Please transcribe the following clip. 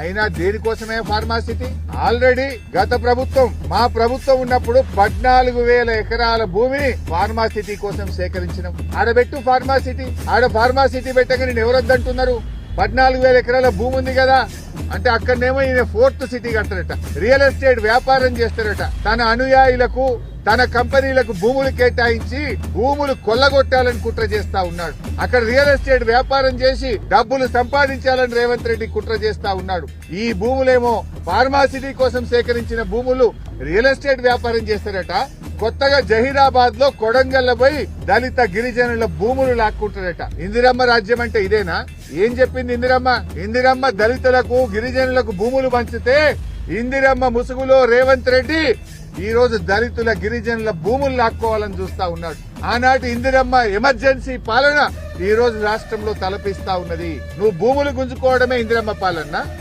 అయినా దేనికోసమే pharma city? Already గత ప్రభుత్వం మా ప్రభుత్వం ఉన్నప్పుడు 14,000 ఎకరాల భూమిని ఫార్మాసిటీ కోసం సేకరించినాం. ఆడబెట్టు ఫార్మాసిటీ, ఆడ ఫార్మాసిటీ పెట్టగానే ఎవరొద్దంటున్నారు? 14,000 ఎకరాల భూమి ఉంది కదా అంటే అక్కడనేమో ఈయన 4th సిటీ కడతారట, రియల్ ఎస్టేట్ వ్యాపారం చేస్తారట, తన అనుయాయులకు తన కంపెనీలకు భూములు కేటాయించి భూములు కొల్లగొట్టాలని కుట్ర చేస్తా ఉన్నాడు. అక్కడ రియల్ ఎస్టేట్ వ్యాపారం చేసి డబ్బులు సంపాదించాలని రేవంత్ రెడ్డి కుట్ర చేస్తా ఉన్నాడు. ఈ భూములేమో ఫార్మాసిటీ కోసం సేకరించిన భూములు రియల్ ఎస్టేట్ వ్యాపారం చేస్తారట. కొత్తగా జహీరాబాద్ లో కొడంగల్ల పోయి దళిత గిరిజనుల భూములు లాక్కుంటారట. ఇందిరమ్మ రాజ్యం అంటే ఇదేనా? ఏం చెప్పింది ఇందిరమ్మ? ఇందిరమ్మ దళితులకు గిరిజనులకు భూములు పంచితే ఇందిరమ్మ ముసుగులో రేవంత్ రెడ్డి ఈ రోజు దళితుల గిరిజనుల భూములు లాక్కోవాలని చూస్తా ఉన్నాడు. ఆనాటి ఇందిరమ్మ ఎమర్జెన్సీ పాలన ఈ రోజు రాష్ట్రంలో తలపిస్తా ఉన్నది. నువ్వు భూములు గుంజుకోవడమే ఇందిరమ్మ పాలన.